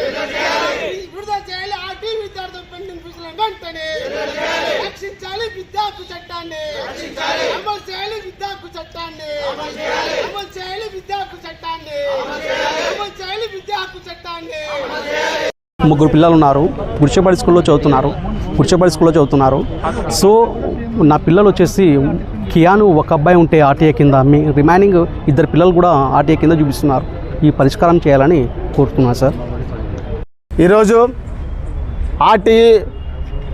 విడుదల చేయాలి ఆర్టీ విద్యార్థుల పెండింగ్ ఫీజులను వెంటనే రక్షించాలి విద్యా హక్కు చట్టాన్ని అమలు చేయాలి విద్యా హక్కు చట్టాన్ని అమలు చేయాలి విద్యా హక్కు చట్టాన్ని అమలు చేయాలి విద్యా హక్కు చట్టాన్ని. ముగ్గురు పిల్లలు ఉన్నారు. పురుషపడి స్కూల్లో చదువుతున్నారు. సో నా పిల్లలు వచ్చేసి కియాను ఒక అబ్బాయి ఉంటే ఆర్టీఏ కింద, రిమైనింగ్ ఇద్దరు పిల్లలు కూడా ఆర్టీఏ కింద చూపిస్తున్నారు. ఈ పరిష్కారం చేయాలని కోరుతున్నాను సార్. ఈరోజు ఆర్టీఈ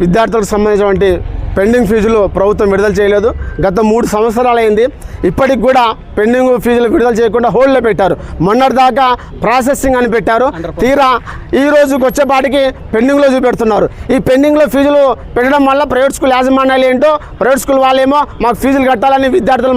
విద్యార్థులకు సంబంధించినటువంటి పెండింగ్ ఫీజులు ప్రభుత్వం విడుదల చేయలేదు. గత 3 సంవత్సరాలైంది. ఇప్పటికి కూడా పెండింగ్ ఫీజులు విడుదల చేయకుండా హోల్డ్లో పెట్టారు. మొన్నటిదాకా ప్రాసెసింగ్ అని పెట్టారు. తీరా ఈ రోజుకి వచ్చేపాటికి పెండింగ్లో చూపెడుతున్నారు. ఈ పెండింగ్లో ఫీజులు పెట్టడం వల్ల ప్రైవేట్ స్కూల్ యాజమాన్యాలు ఏంటో, ప్రైవేట్ స్కూల్ వాళ్ళేమో మాకు ఫీజులు కట్టాలని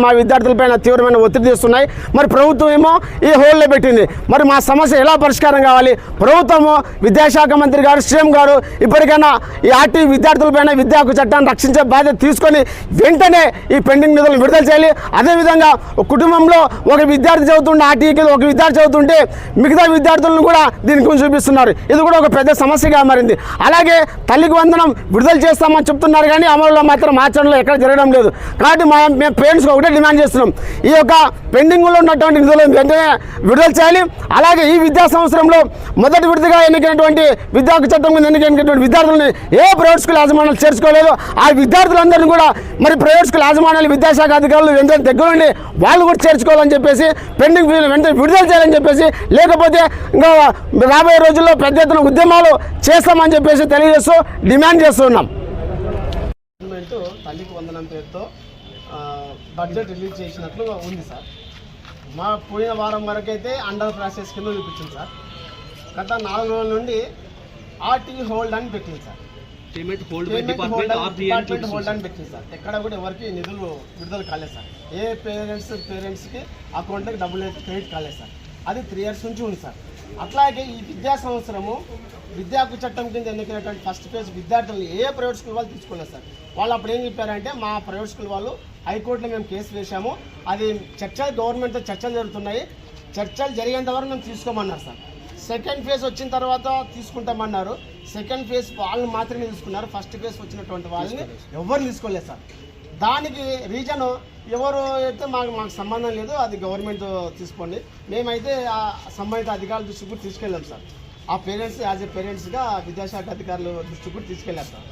మా విద్యార్థులపైన తీవ్రమైన ఒత్తిడి చేస్తున్నాయి. మరి ప్రభుత్వం ఏమో ఈ హోల్డ్లో పెట్టింది. మరి మా సమస్య ఎలా పరిష్కారం కావాలి? ప్రభుత్వము, విద్యాశాఖ మంత్రి గారు, సీఎం గారు ఇప్పటికైనా ఈ ఆర్టీ విద్యార్థులపైన విద్యా హక్కు చట్టాన్ని రక్షించే బాధ్యత తీసుకొని వెంటనే ఈ పెండింగ్ నిధులను విడుదల చేయాలి. అదేవిధంగా ఒక కుటుంబంలో ఒక విద్యార్థి చదువుతుంటే, ఆర్టీకి ఒక విద్యార్థి చదువుతుంటే మిగతా విద్యార్థులను కూడా దీని గురించి చూపిస్తున్నారు. ఇది కూడా ఒక పెద్ద సమస్యగా మారింది. అలాగే తల్లికి వందనం విడుదల చేస్తామని చెప్తున్నారు, కానీ అమలులో మాత్రం ఆచరణలో ఎక్కడ జరగడం లేదు. కాబట్టి మేము పేరెంట్స్కి ఒకటే డిమాండ్ చేస్తున్నాం, ఈ యొక్క పెండింగ్లో ఉన్నటువంటి నిధులను వెంటనే విడుదల చేయాలి. అలాగే ఈ విద్యా సంవత్సరంలో మొదటి విడతగా ఎన్నికైనటువంటి విద్యా హక్కు చట్టం కింద ఎన్నికైనటువంటి విద్యార్థులని ఏ ప్రైవేట్ స్కూల్ యాజమాన్యాలు చేర్చుకోలేదు. ఆ విద్యార్థులందరినీ కూడా మరి ప్రైవేట్ స్కూల్ యాజమాన్యాలు, విద్యాశాఖ అధికారులు వెంటనే దగ్గరుండి వాళ్ళు కూడా చేర్చుకోవాలని చెప్పేసి, పెండింగ్ ఫీజులు వెంటనే విడుదల చేయాలని చెప్పేసి, లేకపోతే ఇంకా రాబోయే రోజుల్లో పెద్ద ఎత్తున ఉద్యమాలు చేస్తామని చెప్పేసి తెలియజేస్తూ డిమాండ్ చేస్తున్నాం. తల్లికి వందనం పేరుతో బడ్జెట్ రిలీజ్ చేసినట్లు ఉంది సార్. మా పోయిన వారం వరకు అయితే అండర్ ప్రాసెస్ కింద చూపించింది సార్. గత 4 రోజుల నుండి ఆర్టీ హోల్డ్ అని పెట్టింది సార్. పేమెంట్ హోల్డ్ అని పెట్టింది సార్. ఎక్కడ కూడా ఎవరికి నిధులు విడుదల కాలేదు సార్. ఏ పేరెంట్స్కి అకౌంట్కి డబ్బులు క్రెడిట్ కాలేదు సార్. అది 3 years నుంచి ఉంది సార్. అట్లాగే ఈ విద్యా సంవత్సరము విద్యా హక్కు చట్టం కింద ఎన్నికైనటువంటి ఫస్ట్ ఫేజ్ విద్యార్థులను ఏ ప్రైవేట్ స్కూల్ వాళ్ళు తీసుకున్నారు సార్. వాళ్ళు అప్పుడు ఏం చెప్పారంటే, మా ప్రైవేట్ స్కూల్ వాళ్ళు హైకోర్టులో మేము కేసు వేసాము, అది గవర్నమెంట్తో చర్చలు జరుగుతున్నాయి, చర్చలు జరిగేంత వరకు మేము తీసుకోమన్నారు సార్. సెకండ్ ఫేజ్ వచ్చిన తర్వాత తీసుకుంటామన్నారు. సెకండ్ ఫేజ్ వాళ్ళని మాత్రమే తీసుకున్నారు. ఫస్ట్ ఫేజ్ వచ్చినటువంటి వాళ్ళని ఎవరు తీసుకోలేదు సార్. దానికి రీజను ఎవరు అయితే మాకు సంబంధం లేదు, అది గవర్నమెంట్ తీసుకోండి. మేమైతే ఆ సంబంధిత అధికారుల దృష్టికి కూడా తీసుకెళ్ళాం సార్. ఆ పేరెంట్స్ యాజ్ ఏ పేరెంట్స్గా విద్యాశాఖ అధికారుల దృష్టికి కూడా తీసుకెళ్ళాం సార్.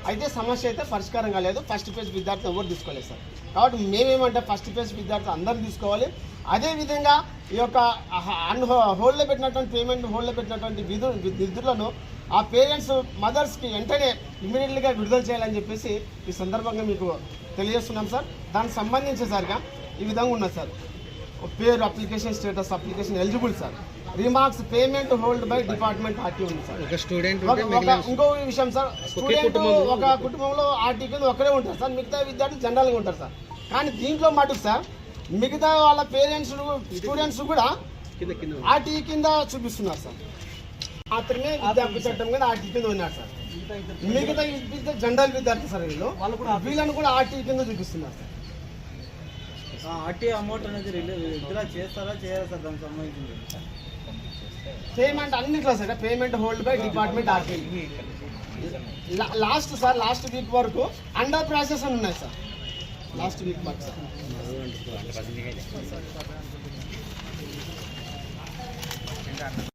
అయితే సమస్య అయితే పరిష్కారం కాలేదు. ఫస్ట్ ఫేజ్ విద్యార్థులు ఎవరు తీసుకోలేదు సార్. కాబట్టి మేమేమంటే ఫస్ట్ ఫేజ్ విద్యార్థులు అందరూ తీసుకోవాలి. అదేవిధంగా ఈ యొక్క హోల్డ్లో పెట్టినటువంటి పేమెంట్ హోల్డ్లో పెట్టినటువంటి నిధులను ఆ పేరెంట్స్ మదర్స్కి వెంటనే ఇమీడియట్లీగా విడుదల చేయాలని చెప్పేసి ఈ సందర్భంగా మీకు తెలియజేస్తున్నాం సార్. దానికి సంబంధించేసరిగా ఈ విధంగా ఉన్నది సార్. పేరు, application status, application eligible sir, remarks, payment hold by department RT ఉంది సార్. ఇంకో విషయం సార్, స్టూడెంట్ ఒక కుటుంబంలో ఆర్టీ కింద ఒకరే ఉంటారు సార్, మిగతా విద్యార్థులు జనరల్గా ఉంటారు సార్. కానీ దీంట్లో మటుకు సార్ మిగతా వాళ్ళ పేరెంట్స్ స్టూడెంట్స్ కూడా ఆర్టీ కింద చూపిస్తున్నారు సార్. మాత్రమే విద్యా హక్కు చట్టం కింద ఆర్టీ కింద ఉన్నారు సార్. మిగతా జనరల్ విద్యార్థి సార్ వీళ్ళని కూడా ఆర్టీ కింద చూపిస్తున్నారు సార్. ఆర్టీ అమౌంట్ అనేది విత్డ్రా చేస్తారా చేయరా సార్? దానికి సంబంధించింది పేమెంట్ అన్నిట్లో sir payment hold by department RT. Last week వరకు అండర్ ప్రాసెస్ అని ఉన్నాయి సార్. లాస్ట్ వీక్ వరకు సార్